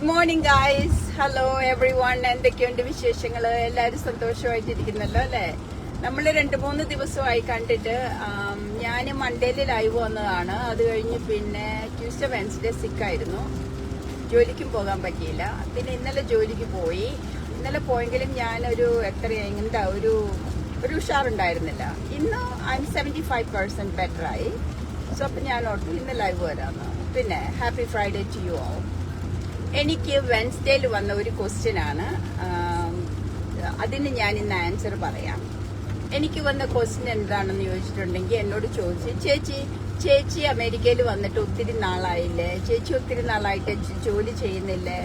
Good morning guys. Hello every one. എന്തൊക്കെയുണ്ട് വിശേഷങ്ങൾ? എല്ലാവരും സന്തോഷമായിട്ടിരിക്കുന്നല്ലോ അല്ലെ? നമ്മൾ 2-3 ദിവസമായി കണ്ടിട്ട്. ഞാൻ മൺഡേയിൽ ലൈവ് വന്നതാണ്. അത് കഴിഞ്ഞ് പിന്നെ ട്യൂസ്ഡേ വെൻസ്ഡേ സിക്കായിരുന്നു, ജോലിക്കും പോകാൻ പറ്റിയില്ല. പിന്നെ ഇന്നലെ ജോലിക്ക് പോയി. ഇന്നലെ പോയെങ്കിലും ഞാനൊരു എന്താ ഒരു ഉഷാറുണ്ടായിരുന്നില്ല. ഇന്ന് I'm 75% ബെറ്ററായി. സോ അപ്പം ഞാൻ ഓർത്തു ഇന്ന് ലൈവ് വരാമെന്ന്. പിന്നെ happy Friday to you all. എനിക്ക് വെൻസ്ഡേയിൽ വന്ന ഒരു ക്വസ്റ്റ്യൻ ആണ്, അതിന് ഞാൻ ഇന്ന് ആൻസർ പറയാം. എനിക്ക് വന്ന ക്വസ്റ്റ്യൻ എന്താണെന്ന് ചോദിച്ചിട്ടുണ്ടെങ്കിൽ എന്നോട് ചോദിച്ചു, ചേച്ചി അമേരിക്കയിൽ വന്നിട്ട് ഒത്തിരി നാളായില്ലേ, ചേച്ചി ഒത്തിരി നാളായിട്ട് ജോലി ചെയ്യുന്നില്ലേ,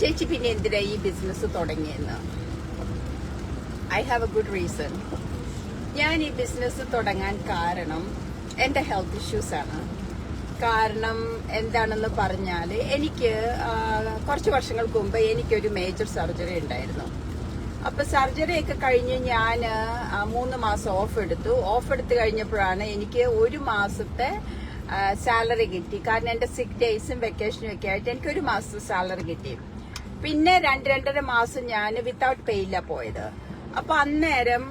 ചേച്ചി പിന്നെ എന്തിനാ ഈ ബിസിനസ് തുടങ്ങിയെന്ന്. I have A good reason. ഞാൻ ഈ ബിസിനസ് തുടങ്ങാൻ കാരണം എൻ്റെ ഹെൽത്ത് ഇഷ്യൂസ് ആണ്. കാരണം എന്താണെന്ന് പറഞ്ഞാൽ, എനിക്ക് കുറച്ച് വർഷങ്ങൾക്ക് മുമ്പ് എനിക്കൊരു മേജർ സർജറി ഉണ്ടായിരുന്നു. അപ്പൊ സർജറി ഒക്കെ കഴിഞ്ഞ് ഞാൻ 3 മാസം ഓഫ് എടുത്തു കഴിഞ്ഞപ്പോഴാണ് എനിക്ക് 1 മാസത്തെ സാലറി കിട്ടി. കാരണം എന്റെ സിക്ക് ഡേയ്സും വെക്കേഷനും ഒക്കെ ആയിട്ട് എനിക്ക് 1 മാസത്തെ സാലറി കിട്ടി. പിന്നെ 2-2.5 മാസം ഞാൻ വിത്തൗട്ട് പേയില്ല പോയത്. അപ്പൊ അന്നേരം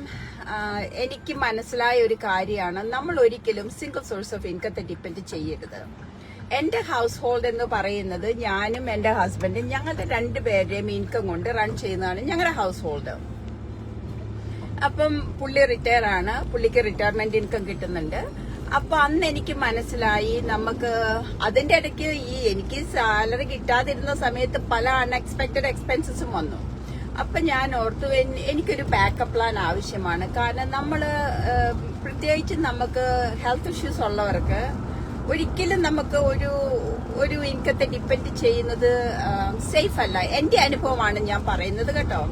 എനിക്ക് മനസ്സിലായ ഒരു കാര്യമാണ്, നമ്മൾ ഒരിക്കലും സിംഗിൾ സോഴ്സ് ഓഫ് ഇൻകത്തെ ഡിപ്പെൻഡ് ചെയ്യരുത്. എന്റെ ഹൗസ് ഹോൾഡ് എന്ന് പറയുന്നത് ഞാനും എന്റെ ഹസ്ബൻഡും ഞങ്ങളുടെ 2 പേരുടെയും ഇൻകം കൊണ്ട് റൺ ചെയ്യുന്നതാണ് ഞങ്ങളുടെ ഹൗസ് ഹോൾഡ്. അപ്പം പുള്ളി റിട്ടയർ ആണ്, പുള്ളിക്ക് റിട്ടയർമെന്റ് ഇൻകം കിട്ടുന്നുണ്ട്. അപ്പൊ അന്ന് എനിക്ക് മനസ്സിലായി, നമുക്ക് അതിന്റെ ഇടയ്ക്ക് എനിക്ക് സാലറി കിട്ടാതിരുന്ന സമയത്ത് പല അൺഎക്സ്പെക്ടഡ് എക്സ്പെൻസസും വന്നു. അപ്പൊ ഞാൻ ഓർത്തു എനിക്കൊരു ബാക്കപ്പ് പ്ലാൻ ആവശ്യമാണ്. കാരണം നമ്മള് പ്രത്യേകിച്ച് നമുക്ക് ഹെൽത്ത് ഇഷ്യൂസ് ഉള്ളവർക്ക് ഒരിക്കലും നമുക്ക് ഒരു ഇൻകത്തെ ഡിപ്പെൻഡ് ചെയ്യുന്നത് സേഫ് അല്ല. എന്റെ അനുഭവമാണ് ഞാൻ പറയുന്നത് കേട്ടോ.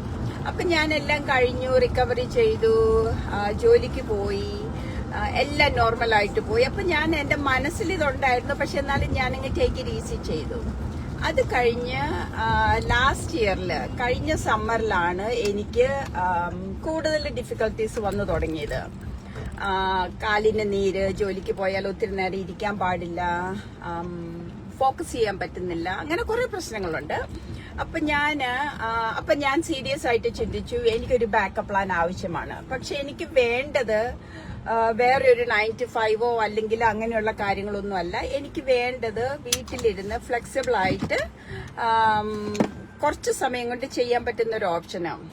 അപ്പൊ ഞാൻ എല്ലാം കഴിഞ്ഞു, റിക്കവറി ചെയ്തു, ജോലിക്ക് പോയി, എല്ലാം നോർമലായിട്ട് പോയി. അപ്പൊ ഞാൻ എന്റെ മനസ്സിൽ ഇതുണ്ടായിരുന്നു, പക്ഷെ എന്നാലും ഞാനിങ്ങ് ടേക്ക് ഇറ്റ് ഈസി ചെയ്തു. അത് കഴിഞ്ഞ് ലാസ്റ്റ് ഇയറിൽ കഴിഞ്ഞ സമ്മറിലാണ് എനിക്ക് കൂടുതൽ ഡിഫിക്കൽട്ടീസ് വന്നു തുടങ്ങിയത്. കാലിന് നീര്, ജോലിക്ക് പോയാൽ ഒത്തിരി നേരം ഇരിക്കാൻ പാടില്ല, ഫോക്കസ് ചെയ്യാൻ പറ്റുന്നില്ല, അങ്ങനെ കുറെ പ്രശ്നങ്ങളുണ്ട്. അപ്പൊ ഞാൻ സീരിയസ് ആയിട്ട് ചിന്തിച്ചു, എനിക്കൊരു ബാക്കപ്പ് പ്ലാൻ ആവശ്യമാണ്. പക്ഷെ എനിക്ക് വേണ്ടത് വേറെ ഒരു 9 to 5 അല്ലെങ്കിൽ അങ്ങനെയുള്ള കാര്യങ്ങളൊന്നും അല്ല. എനിക്ക് വേണ്ടത് വീട്ടിലിരുന്ന് ഫ്ലെക്സിബിൾ ആയിട്ട് കുറച്ച് സമയം കൊണ്ട് ചെയ്യാൻ പറ്റുന്ന ഒരു ഓപ്ഷനാണ്.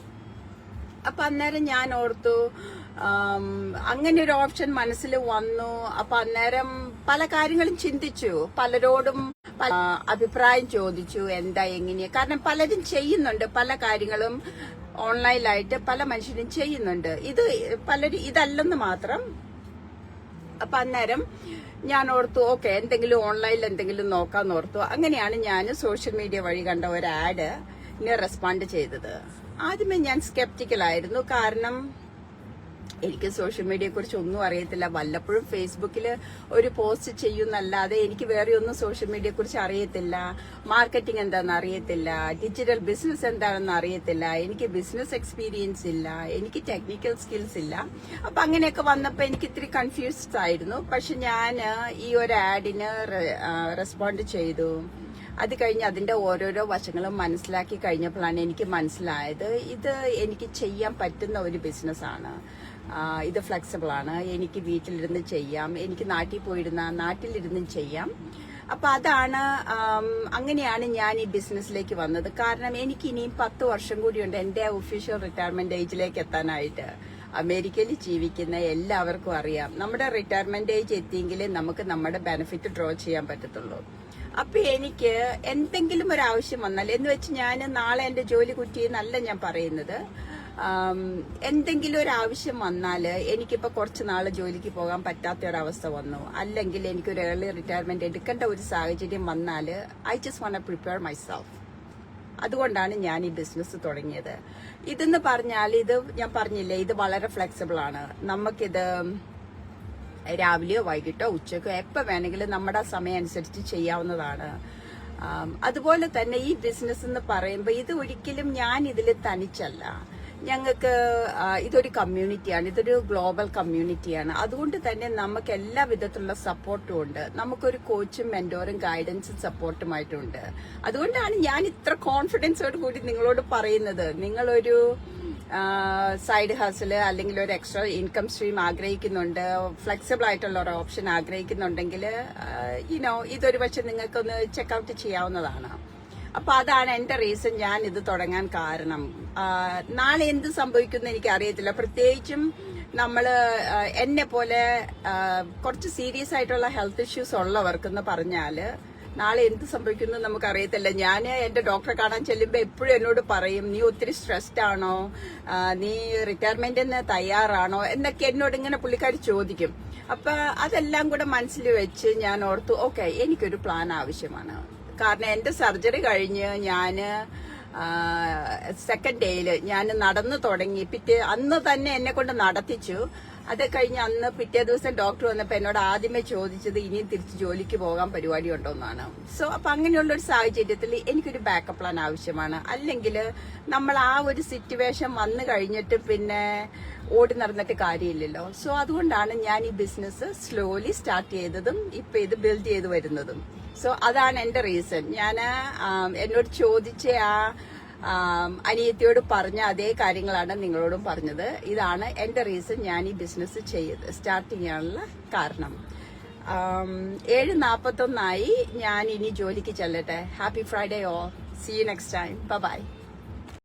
അപ്പൊ അന്നേരം ഞാൻ ഓർത്തു, അങ്ങനെ ഒരു ഓപ്ഷൻ മനസ്സിൽ വന്നു. അപ്പൊ അന്നേരം പല കാര്യങ്ങളും ചിന്തിച്ചു, പലരോടും അഭിപ്രായം ചോദിച്ചു, എന്താ എങ്ങനെയാ. കാരണം പലരും ചെയ്യുന്നുണ്ട്, പല കാര്യങ്ങളും ഓൺലൈനിലായിട്ട് പല മനുഷ്യരും ചെയ്യുന്നുണ്ട്. ഇതല്ലെന്ന് മാത്രം. അപ്പൊ അന്നേരം ഞാൻ ഓർത്തു, ഓക്കെ, എന്തെങ്കിലും ഓൺലൈനിൽ എന്തെങ്കിലും നോക്കാന്ന് ഓർത്തു. അങ്ങനെയാണ് ഞാൻ സോഷ്യൽ മീഡിയ വഴി കണ്ട ഒരു ആഡിന് റെസ്പോണ്ട് ചെയ്തത്. ആദ്യമേ ഞാൻ സ്കെപ്റ്റിക്കലായിരുന്നു. കാരണം എനിക്ക് സോഷ്യൽ മീഡിയയെ കുറിച്ച് ഒന്നും അറിയത്തില്ല. വല്ലപ്പോഴും ഫേസ്ബുക്കിൽ ഒരു പോസ്റ്റ് ചെയ്യുന്നല്ലാതെ എനിക്ക് വേറെ ഒന്നും സോഷ്യൽ മീഡിയയെ കുറിച്ച് അറിയത്തില്ല. മാർക്കറ്റിംഗ് എന്താണെന്ന് അറിയത്തില്ല, ഡിജിറ്റൽ ബിസിനസ് എന്താണെന്ന് അറിയത്തില്ല, എനിക്ക് ബിസിനസ് എക്സ്പീരിയൻസ് ഇല്ല, എനിക്ക് ടെക്നിക്കൽ സ്കിൽസ് ഇല്ല. അപ്പൊ അങ്ങനെയൊക്കെ വന്നപ്പോ എനിക്ക് ഇത്തിരി കൺഫ്യൂസ്ഡ് ആയിരുന്നു. പക്ഷെ ഞാൻ ഈ ഒരു ആഡിന് റെസ്പോണ്ട് ചെയ്തു. അത് കഴിഞ്ഞ് അതിന്റെ ഓരോരോ വശങ്ങളും മനസ്സിലാക്കി കഴിഞ്ഞപ്പോഴാണ് എനിക്ക് മനസ്സിലായത്, ഇത് എനിക്ക് ചെയ്യാൻ പറ്റുന്ന ഒരു ബിസിനസ്സാണ്. ഇത് ഫ്ലെക്സിബിൾ ആണ്, എനിക്ക് വീട്ടിലിരുന്ന് ചെയ്യാം, എനിക്ക് നാട്ടിലിരുന്നും ചെയ്യാം. അപ്പൊ അങ്ങനെയാണ് ഞാൻ ഈ ബിസിനസ്സിലേക്ക് വന്നത്. കാരണം എനിക്ക് ഇനിയും 10 വർഷം കൂടിയുണ്ട് എന്റെ ഒഫീഷ്യൽ റിട്ടയർമെന്റ് ഏജിലേക്ക് എത്താനായിട്ട്. അമേരിക്കയിൽ ജീവിക്കുന്ന എല്ലാവർക്കും അറിയാം, നമ്മുടെ റിട്ടയർമെന്റ് ഏജ് എത്തിയെങ്കിലേ നമുക്ക് നമ്മുടെ ബെനിഫിറ്റ് ഡ്രോ ചെയ്യാൻ പറ്റത്തുള്ളൂ. അപ്പൊ എനിക്ക് എന്തെങ്കിലും ഒരു ആവശ്യം വന്നാൽ, എന്ന് വെച്ച് ഞാൻ നാളെ എന്റെ ജോലി കുറ്റിയെന്നല്ല ഞാൻ പറയുന്നത്, എന്തെങ്കിലും ഒരു ആവശ്യം വന്നാൽ, എനിക്കിപ്പോ കുറച്ച് നാള് ജോലിക്ക് പോകാൻ പറ്റാത്ത ഒരവസ്ഥ വന്നു, അല്ലെങ്കിൽ എനിക്കൊരു ഏർലി റിട്ടയർമെന്റ് എടുക്കേണ്ട ഒരു സാഹചര്യം വന്നാൽ, I just want to prepare myself. അതുകൊണ്ടാണ് ഞാൻ ഈ ബിസിനസ് തുടങ്ങിയത്. ഇതെന്ന് പറഞ്ഞാൽ, ഞാൻ പറഞ്ഞില്ലേ, ഇത് വളരെ ഫ്ലെക്സിബിൾ ആണ്. നമുക്കിത് രാവിലെയോ വൈകിട്ടോ ഉച്ചക്കോ എപ്പോ വേണമെങ്കിലും നമ്മുടെ സമയം അനുസരിച്ച് ചെയ്യാവുന്നതാണ്. അതുപോലെ തന്നെ ഈ ബിസിനസ് എന്ന് പറയുമ്പോൾ ഇത് ഒരിക്കലും ഞാൻ ഇതിൽ തനിച്ചല്ല. ഞങ്ങൾക്ക് ഇതൊരു കമ്മ്യൂണിറ്റിയാണ്, ഇതൊരു ഗ്ലോബൽ കമ്മ്യൂണിറ്റിയാണ്. അതുകൊണ്ട് തന്നെ നമുക്ക് എല്ലാ വിധത്തിലുള്ള സപ്പോർട്ടും ഉണ്ട്. നമുക്കൊരു കോച്ചും മെന്റോറും ഗൈഡൻസും സപ്പോർട്ടുമായിട്ടുണ്ട്. അതുകൊണ്ടാണ് ഞാൻ ഇത്ര കോൺഫിഡൻസോട് കൂടി നിങ്ങളോട് പറയുന്നത്. നിങ്ങളൊരു സൈഡ് ഹസില് അല്ലെങ്കിൽ ഒരു എക്സ്ട്രാ ഇൻകം സ്ട്രീം ആഗ്രഹിക്കുന്നുണ്ട്, ഫ്ലെക്സിബിൾ ആയിട്ടുള്ള ഒരു ഓപ്ഷൻ ആഗ്രഹിക്കുന്നുണ്ടെങ്കിൽ ഇതൊരു പക്ഷെ നിങ്ങൾക്കൊന്ന് ചെക്കൗട്ട് ചെയ്യാവുന്നതാണ്. അപ്പൊ അതാണ് എന്റെ റീസൺ ഞാൻ ഇത് തുടങ്ങാൻ കാരണം. നാളെ എന്ത് സംഭവിക്കുമെന്ന് എനിക്ക് അറിയത്തില്ല. പ്രത്യേകിച്ചും നമ്മള് എന്നെ പോലെ കുറച്ച് സീരിയസ് ആയിട്ടുള്ള ഹെൽത്ത് ഇഷ്യൂസ് ഉള്ളവർക്കെന്ന് പറഞ്ഞാല് നാളെ എന്ത് സംഭവിക്കുന്നു നമുക്കറിയത്തില്ല. ഞാൻ എന്റെ ഡോക്ടറെ കാണാൻ ചെല്ലുമ്പോ എപ്പോഴും എന്നോട് പറയും, നീ ഒത്തിരി സ്ട്രെസ്ഡ് ആണോ, നീ റിട്ടയർമെന്റിന് തയ്യാറാണോ എന്നൊക്കെ എന്നോട് ഇങ്ങനെ പുള്ളിക്കാർ ചോദിക്കും. അപ്പൊ അതെല്ലാം കൂടെ മനസ്സിൽ വെച്ച് ഞാൻ ഓർത്തു, ഓക്കെ, എനിക്കൊരു പ്ലാൻ ആവശ്യമാണ്. കാരണം എന്റെ സർജറി കഴിഞ്ഞ് ഞാന് സെക്കൻഡ് ഡേയില് ഞാൻ നടന്നു തുടങ്ങി. അന്ന് തന്നെ എന്നെ കൊണ്ട് നടത്തിച്ചു. അത് കഴിഞ്ഞ് അന്ന് പിറ്റേ ദിവസം ഡോക്ടർ വന്നപ്പോ എന്നോട് ആദ്യമേ ചോദിച്ചത് ഇനിയും തിരിച്ച് ജോലിക്ക് പോകാൻ പരിപാടി ഉണ്ടോന്നാണ്. സോ അപ്പൊ അങ്ങനെയുള്ള ഒരു സാഹചര്യത്തിൽ എനിക്കൊരു ബാക്കപ്പ് പ്ലാൻ ആവശ്യമാണ്. അല്ലെങ്കിൽ നമ്മൾ ആ ഒരു സിറ്റുവേഷൻ വന്നു കഴിഞ്ഞിട്ട് പിന്നെ ഓടി നടന്നിട്ട് കാര്യമില്ലല്ലോ. സോ അതുകൊണ്ടാണ് ഞാൻ ഈ ബിസിനസ് സ്ലോലി സ്റ്റാർട്ട് ചെയ്തതും ഇപ്പൊ ഇത് ബിൽഡ് ചെയ്ത് വരുന്നതും. സോ അതാണ് എന്റെ റീസൺ. ഞാൻ എന്നോട് ചോദിച്ച അനിയത്തിയോട് പറഞ്ഞ അതേ കാര്യങ്ങളാണ് നിങ്ങളോടും പറഞ്ഞത്. ഇതാണ് എന്റെ റീസൺ ഞാൻ ഈ ബിസിനസ് സ്റ്റാർട്ട് ചെയ്യാനുള്ള കാരണം. 7:41 ഞാൻ ഇനി ജോലിക്ക് ചെല്ലട്ടെ. Happy Friday all. See you next time. By.